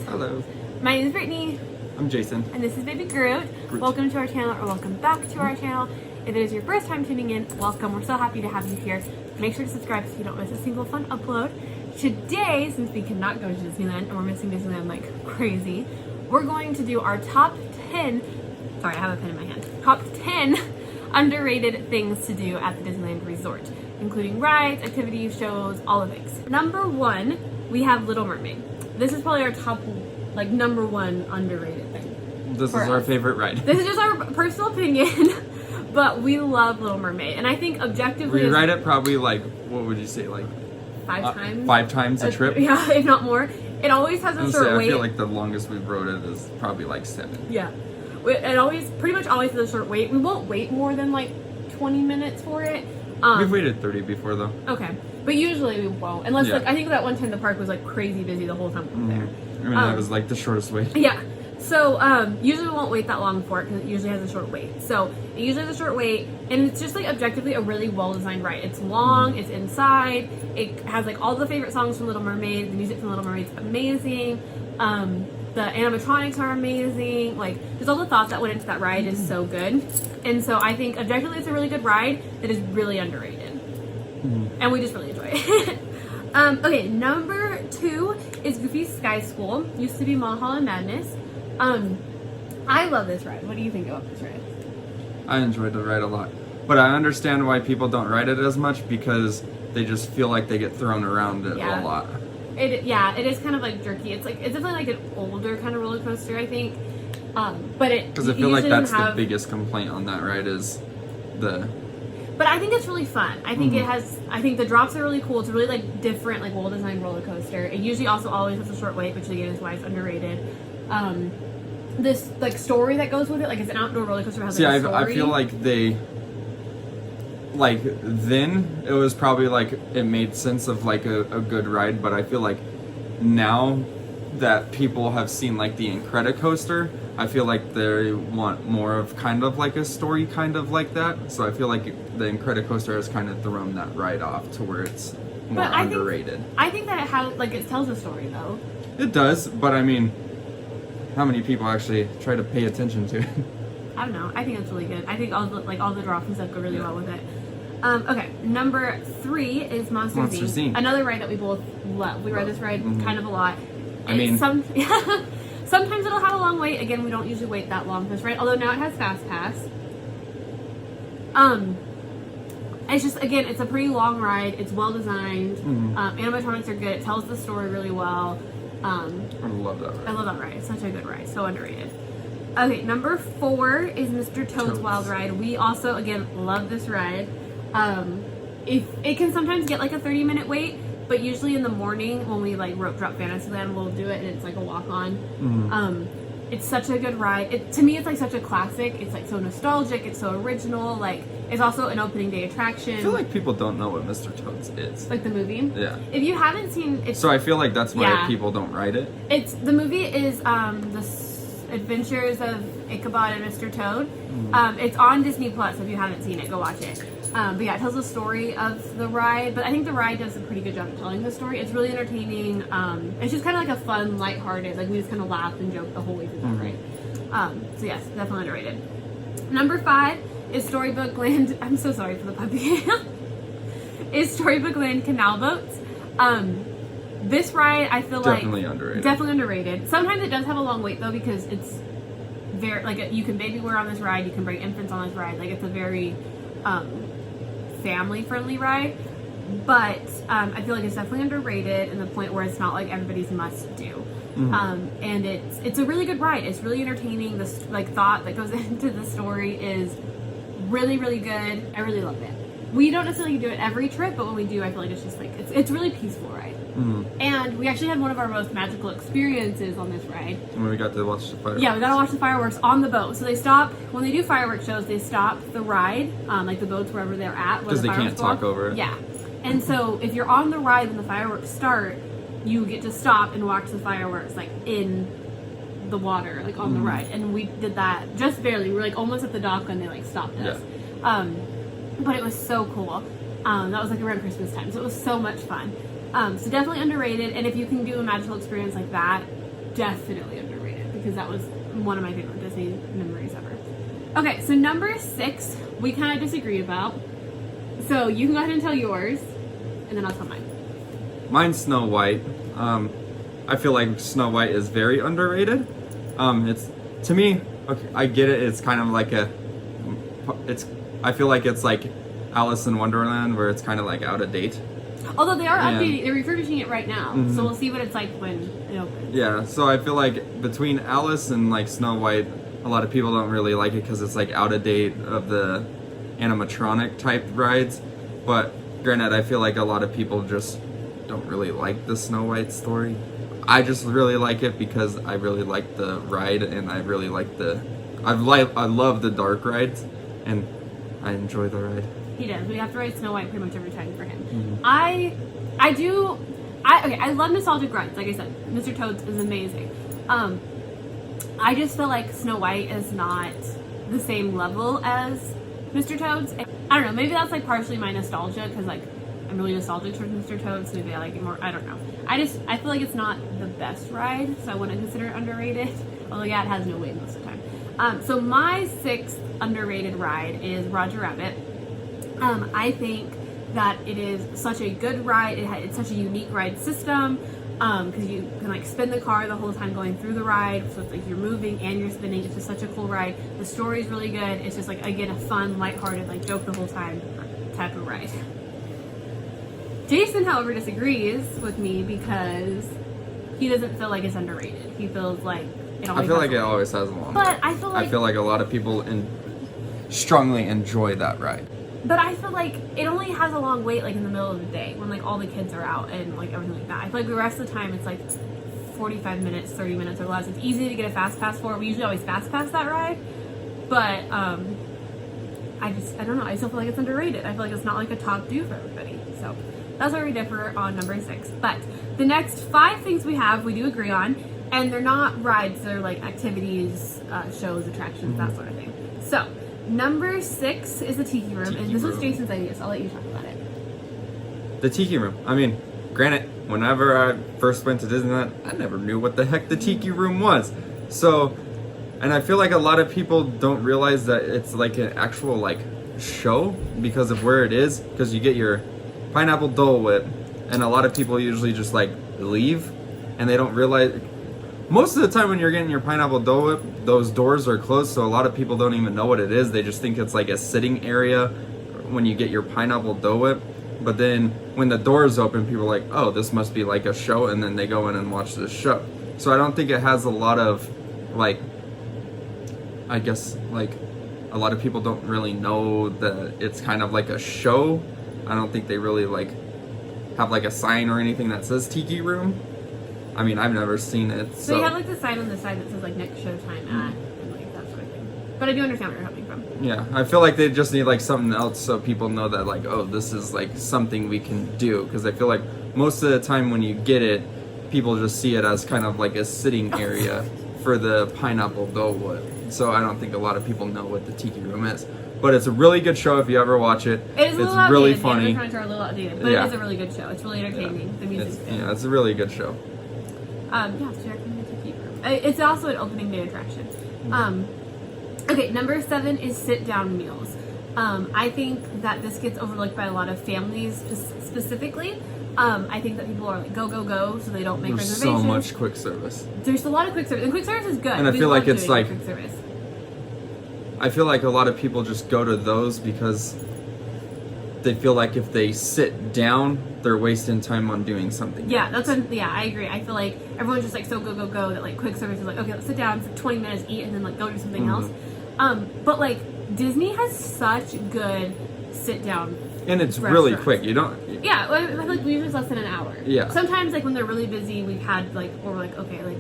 Hello. My name is Brittany. I'm Jason. And this is Baby Groot. Welcome to our channel, or welcome back to our channel. If it is your first time tuning in, welcome. We're so happy to have you here. Make sure to subscribe so you don't miss a single fun upload. Today, since we cannot go to Disneyland and we're missing Disneyland like crazy, we're going to do our top 10, sorry, I have a pen in my hand, top 10 underrated things to do at the Disneyland Resort, including rides, activities, shows, all the things. Number 1, we have Little Mermaid. This is probably our top, like, number 1 underrated thing. This is our favorite ride. This is just our personal opinion, but we love Little Mermaid. And I think objectively... We ride it probably, like, what would you say, like... 5 times? 5 times a trip? Yeah, if not more. It always has a short wait. I feel like the longest we've rode it is probably, like, 7. Yeah. It always, pretty much always has a short wait. We won't wait more than, like, 20 minutes for it. We've waited 30 before, though. Okay. But usually we won't. Unless, Yeah. like, I think that one time the park was, like, crazy busy the whole time we were there. I mean, that was, like, the shortest wait. Yeah. So, usually we won't wait that long for it because it usually has a short wait. So, it usually has a short wait, and it's just, like, objectively a really well-designed ride. It's long, it's inside, it has, like, all the favorite songs from Little Mermaid, the music from Little Mermaid's amazing, the animatronics are amazing, like, just all the thoughts that went into that ride is so good. And so, I think, objectively, it's a really good ride that is really underrated. And we just really enjoy it. Okay, number 2 is Goofy's Sky School. Used to be Mulholland Madness. I love this ride. What do you think about this ride? I enjoyed the ride a lot. But I understand why people don't ride it as much because they just feel like they get thrown around it a lot. It is kind of like jerky. It's definitely like an older kind of roller coaster, I think. But it because I feel like that's the biggest complaint on that ride is the. But I think it's really fun. I think I think the drops are really cool. It's a really like different, like well-designed roller coaster. It usually also always has a short wait, which again is why it's underrated. This like story that goes with it, like it's an outdoor roller coaster. Has like a story. I feel like they, like then it was probably like it made sense of like a good ride, but I feel like now that people have seen like the Incredicoaster, I feel like they want more of kind of like a story kind of like that. So I feel like the Incredicoaster has kind of thrown that ride off to where it's more underrated. I think that it tells a story though. It does, but I mean, how many people actually try to pay attention to it? I don't know. I think it's really good. I think all the drops and stuff go really well with it. Okay, number 3 is Monsters Inc. Another ride that we both love. We ride this ride kind of a lot. Sometimes it'll have a long wait. Again, we don't usually wait that long for this ride, although now it has Fast Pass. It's just, again, it's a pretty long ride. It's well designed. Animatronics are good. It tells the story really well. I love that ride. I love that ride. It's such a good ride. So underrated. Okay, number 4 is Mr. Toad's Wild Ride. We also, again, love this ride. If it can sometimes get like a 30-minute wait, but usually in the morning when we like rope drop Fantasyland, we'll do it and it's like a walk on. It's such a good ride. To me, it's like such a classic. It's like so nostalgic. It's so original. Like it's also an opening day attraction. I feel like people don't know what Mr. Toad's is. Like the movie. Yeah. If you haven't seen it, so I feel like that's why people don't ride it. The movie is the Adventures of Ichabod and Mr. Toad. It's on Disney Plus. If you haven't seen it, go watch it. But yeah, it tells the story of the ride, but I think the ride does a pretty good job of telling the story. It's really entertaining. It's just kind of like a fun, lighthearted, like we just kind of laughed and joked the whole way through that ride. So yes, definitely underrated. Number 5 is Storybook Land. I'm so sorry for the puppy. Is Storybook Land Canal Boats. This ride, I feel definitely underrated. Definitely underrated. Sometimes it does have a long wait though because it's very like you can baby wear on this ride. You can bring infants on this ride. Like it's a very family-friendly ride, but I feel like it's definitely underrated in the point where it's not like everybody's must-do. And it's a really good ride. It's really entertaining. This like thought that goes into the story is really, really good. I really love it. We don't necessarily do it every trip, but when we do, I feel like it's just like it's a really peaceful ride. And we actually had one of our most magical experiences on this ride. When we got to watch the fireworks. Yeah, we got to watch the fireworks on the boat. So they stop, when they do fireworks shows, they stop the ride, like the boats wherever they're at. Because they can't talk over it. Yeah. And so if you're on the ride when the fireworks start, you get to stop and watch the fireworks like in the water, like on the ride. And we did that just barely. We were like almost at the dock when they like stopped us. Yeah. But it was so cool. That was like around Christmas time. So it was so much fun. So definitely underrated. And if you can do a magical experience like that, definitely underrated because that was one of my favorite Disney memories ever. Okay, so number 6, we kind of disagreed about. So you can go ahead and tell yours, and then I'll tell mine. Mine's Snow White. I feel like Snow White is very underrated. It's, to me, okay, I get it. It's kind of like I feel like it's like Alice in Wonderland, where it's kind of like out of date. Although they are updating, they're refurbishing it right now, so we'll see what it's like when it opens. Yeah, so I feel like between Alice and like Snow White, a lot of people don't really like it because it's like out of date of the animatronic type rides. But granted, I feel like a lot of people just don't really like the Snow White story. I just really like it because I really like the ride, and I really like I love the dark rides, and I enjoy the ride. He does. We have to ride Snow White pretty much every time for him. Mm-hmm. I love nostalgic rides. Like I said, Mr. Toad's is amazing. I just feel like Snow White is not the same level as Mr. Toad's. I don't know. Maybe that's like partially my nostalgia because like I'm really nostalgic towards Mr. Toad's. So maybe I like it more. I don't know. I feel like it's not the best ride, so I wouldn't consider it underrated. Although yeah, it has no wait most of the time. So my 6th underrated ride is Roger Rabbit. I think that it is such a good ride. It's such a unique ride system because you can like spin the car the whole time going through the ride. So it's like you're moving and you're spinning. It's just such a cool ride. The story is really good. It's just like, again, a fun, lighthearted, like joke the whole time type of ride. Jason, however, disagrees with me because he doesn't feel like it's underrated. He feels like it always I feel like it always has a long But ride. I feel like a lot of people strongly enjoy that ride. But I feel like it only has a long wait like in the middle of the day when like all the kids are out and like everything like that. I feel like the rest of the time it's like 45 minutes, 30 minutes or less. It's easy to get a fast pass for. We usually always fast pass that ride. But I don't know. I still feel like it's underrated. I feel like it's not like a top do for everybody. So that's where we differ on number 6. But the next 5 things we do agree on. And they're not rides. They're like activities, shows, attractions, that sort of thing. So number 6 is the Tiki Room, and this was Jason's idea, so I'll let you talk about it. The Tiki Room. I mean, granted, whenever I first went to Disneyland, I never knew what the heck the Tiki Room was. So, and I feel like a lot of people don't realize that it's like an actual like show because of where it is. Because you get your pineapple Dole Whip, and a lot of people usually just like leave, and they don't realize. Most of the time when you're getting your pineapple Dole Whip, those doors are closed, so a lot of people don't even know what it is. They just think it's like a sitting area when you get your pineapple Dole Whip. But then when the doors open, people are like, oh, this must be like a show, and then they go in and watch this show. So I don't think it has a lot of, like, I guess, like, a lot of people don't really know that it's kind of like a show. I don't think they really, like, have like a sign or anything that says Tiki Room. I mean, I've never seen it. So you have like the sign on the side that says like next showtime at and like that sort of thing. But I do understand where you're coming from. Yeah, I feel like they just need like something else so people know that like, oh, this is like something we can do. Because I feel like most of the time when you get it, people just see it as kind of like a sitting area for the pineapple Dole Whip. So I don't think a lot of people know what the Tiki Room is. But it's a really good show if you ever watch it. It is a little really outdated. funny. Yeah, a little outdated, but it is a really good show. It's really entertaining. The music's good. Yeah, it's a really good show. So I recommend the Tiki Room. It's also an opening day attraction. Okay, number 7 is sit-down meals. I think that this gets overlooked by a lot of families specifically. I think that people are like, go, go, go, so they don't make There's reservations. so much quick service. There's a lot of quick service, and quick service is good. And I feel like it's like, quick service. I feel like a lot of people just go to those because they feel like if they sit down, they're wasting time on doing something. Yeah, I agree. I feel like everyone's just like so go, go, go that like quick service is like, okay, let's sit down for 20 minutes, eat, and then like go do something else. But like Disney has such good sit down. And it's really quick. You don't. Yeah, I feel like we usually less than an hour. Yeah. Sometimes like when they're really busy, we've had like, or we're like, okay, like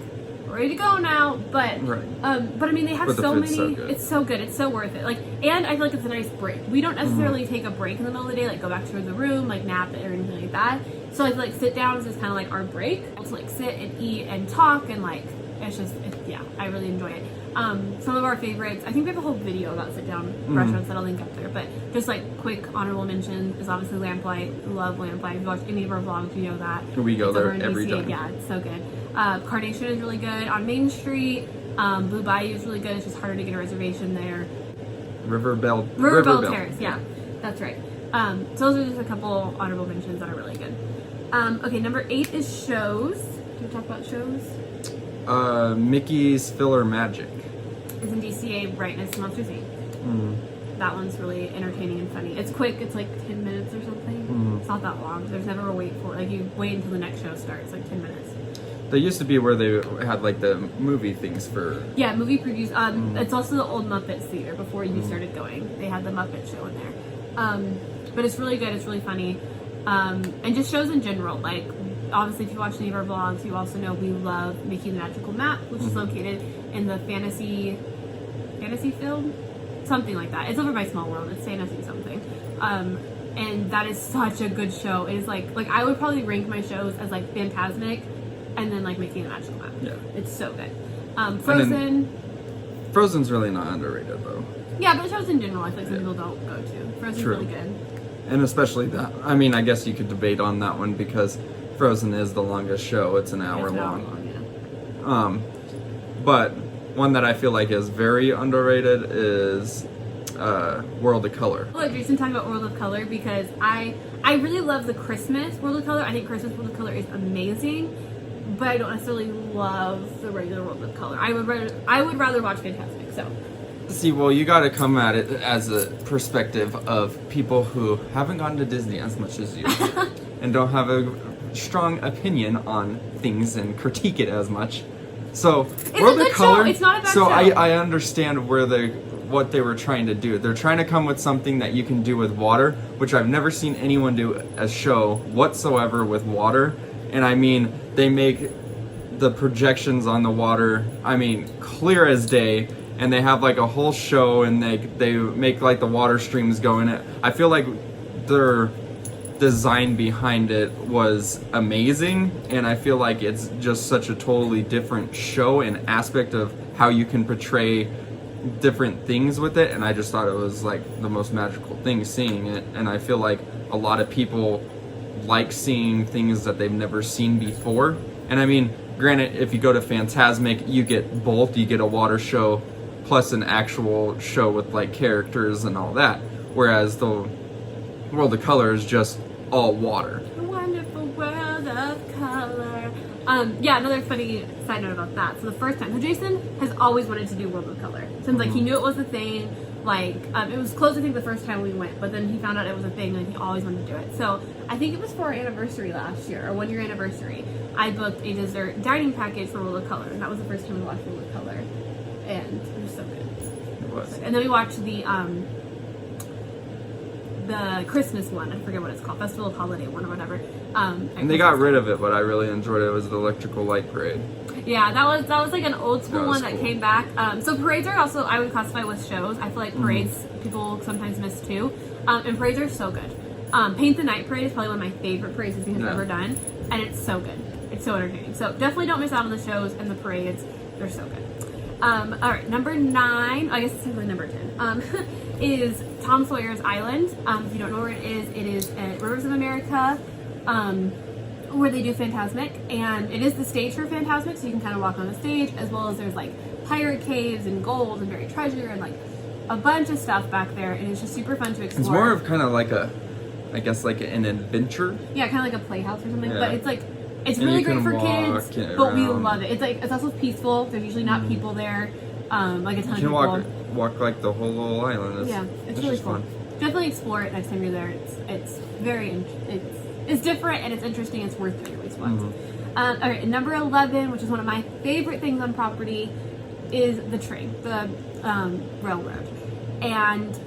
we're ready to go now. But but I mean, they have so many. It's so good. It's so worth it. Like, and I feel like it's a nice break. We don't necessarily take a break in the middle of the day, like go back to the room, like nap or anything like that. So I feel like sit downs is kind of like our break to like sit and eat and talk and like it's just yeah, I really enjoy it. Some of our favorites, I think we have a whole video about sit-down restaurants that I'll link up there, but just like quick honorable mention is obviously Lamplight. Love Lamplight. If you watch any of our vlogs, you know that. We go there every time. Yeah, it's so good. Carnation is really good. On Main Street, Blue Bayou is really good. It's just harder to get a reservation there. Riverbell Terrace, yeah, that's right. So those are just a couple honorable mentions that are really good. Okay, number 8 is shows. Can we talk about shows? Mickey's Filler Magic. It's in DCA right next to Monsters Inc. Mm. That one's really entertaining and funny. It's quick. It's like 10 minutes or something. Mm. It's not that long. There's never a wait for it. Like, you wait until the next show starts, like 10 minutes. They used to be where they had like the movie things for. Yeah, movie previews. It's also the old Muppets Theater before you started going. They had the Muppet Show in there. But it's really good. It's really funny. And just shows in general. Like, obviously, if you watch any of our vlogs, you also know we love Mickey the Magical Map, which is located in the fantasy field, something like that. It's over by Small World. It's fantasy something. And that is such a good show. It is like I would probably rank my shows as like Fantasmic, and then like Mickey the Magical Map. Yeah, it's so good. Frozen. Frozen's really not underrated though. Yeah, but shows in general, I feel like some people don't go to. Frozen's really good. And especially that. I mean, I guess you could debate on that one because Frozen is the longest show. It's an hour long. Yeah. But one that I feel like is very underrated is World of Color. I'll let Jason talk about World of Color because I really love the Christmas World of Color. I think Christmas World of Color is amazing, but I don't necessarily love the regular World of Color. I would rather watch Fantasmic. So. See, well, you got to come at it as a perspective of people who haven't gone to Disney as much as you and don't have a strong opinion on things and critique it as much. So, it's World a good of Color. Show. It's not a bad so show. I understand what they were trying to do. They're trying to come with something that you can do with water, which I've never seen anyone do a show whatsoever with water. And I mean, they make the projections on the water, I mean, clear as day. And they have like a whole show, and they make like the water streams go in it. I feel like their design behind it was amazing, and I feel like it's just such a totally different show and aspect of how you can portray different things with it. And I just thought it was like the most magical thing seeing it. And I feel like a lot of people like seeing things that they've never seen before. And I mean, granted, if you go to Fantasmic, you get both. You get a water show plus an actual show with like characters and all that, whereas the World of Color is just all water. A wonderful world of color. Yeah, another funny side note about that. So the first time, so Jason has always wanted to do World of Color since like he knew it was a thing. Like it was close, I think, the first time we went, but then he found out it was a thing, and he always wanted to do it. So I think it was for our anniversary last year, our 1-year anniversary. I booked a dessert dining package for World of Color, and that was the first time we watched World of Color, and it was so good. It was. And then we watched the Christmas one. I forget what it's called, Festival of Holiday one or whatever. And they got rid of it, but I really enjoyed it. It was the Electrical Light Parade. Yeah, that was like an old school one that cool. came back. So parades are also, I would classify with shows. I feel like parades people sometimes miss too. And parades are so good. Paint the Night Parade is probably one of my favorite parades Disney has ever done, and it's so good. It's so entertaining. So definitely don't miss out on the shows and the parades. They're so good. All right, number 9. I guess it's simply number 10. Is Tom Sawyer's Island. If you don't know where it is at Rivers of America. Where they do Fantasmic, and it is the stage for Fantasmic, so you can kind of walk on the stage, as well as there's like pirate caves and gold and buried treasure and like a bunch of stuff back there, and it's just super fun to explore. It's more of kind of like I guess like an adventure. Yeah, kind of like a playhouse or something, Yeah. but it's like it's And really you great can for walk kids, but we around. love it. It's also peaceful. There's usually not people there, like a ton You of can people. walk like the whole little island. It's really just fun. Definitely explore it next time you're there. It's very it's different and it's interesting. It's worth doing at least once. All right, number 11, which is one of my favorite things on property, is the train, the railroad, and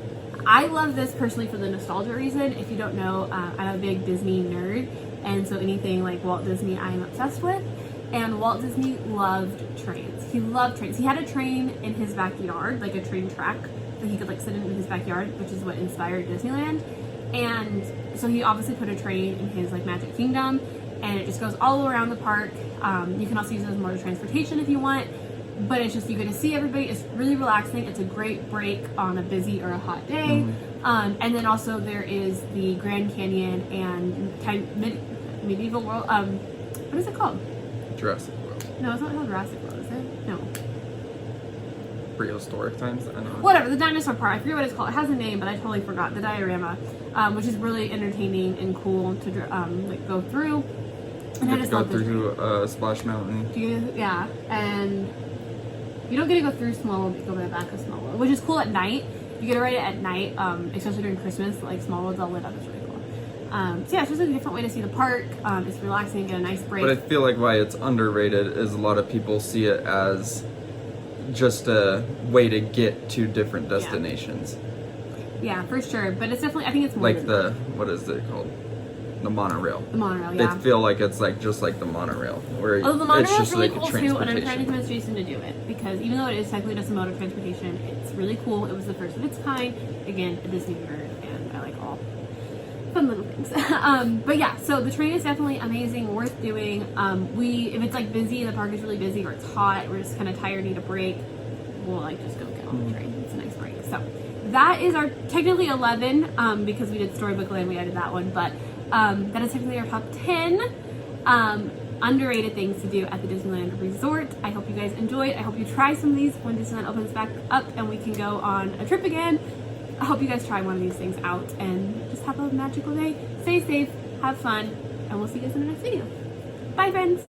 I love this personally for the nostalgia reason. If you don't know, I'm a big Disney nerd, and so anything like Walt Disney I am obsessed with. And Walt Disney loved trains. He loved trains. He had a train in his backyard, like a train track that he could like sit in his backyard, which is what inspired Disneyland. And so he obviously put a train in his like Magic Kingdom, and it just goes all around the park. You can also use it as mode of transportation if you want, but it's just, you get to see everybody. It's really relaxing. It's a great break on a busy or a hot day. And then also there is the Grand Canyon and medieval world. What is it called? Jurassic World. No, it's not called Jurassic World, is it? No. Prehistoric times. I don't know. Whatever, the dinosaur part. I forget what it's called. It has a name, but I totally forgot. The diorama, which is really entertaining and cool to like go through. And You I have just to go love the through train. Splash Mountain. Yeah, and you don't get to go through Small World, but you go by the back of Small World, which is cool at night. You get to ride it at night, especially during Christmas. Like Small World's all lit up. It's really cool. So yeah, it's just a different way to see the park. It's relaxing, get a nice break. But I feel like why it's underrated is a lot of people see it as just a way to get to different destinations. Yeah, for sure. But it's definitely, I think it's more Like than the, what is it called? The monorail. the monorail. Yeah. They feel like it's like just like the monorail, where Although the it's monorail is just really like cool a too, and I'm trying to transportation. convince Jason to do it because even though it is technically just a mode of transportation, it's really cool. It was the first of its kind. Again, a Disney nerd, and I like all fun little things. But yeah, so the train is definitely amazing, worth doing. If it's like busy, the park is really busy, or it's hot, we're just kind of tired, need a break, we'll like just go get on the train. It's a nice break. So that is our technically 11 because we did Storybook Land, we added that one, but that is technically our top 10 underrated things to do at the Disneyland Resort. I hope you guys enjoyed. I hope you try some of these when Disneyland opens back up and we can go on a trip again. I hope you guys try one of these things out and just have a magical day. Stay safe, have fun, and we'll see you guys in the next video. Bye, friends!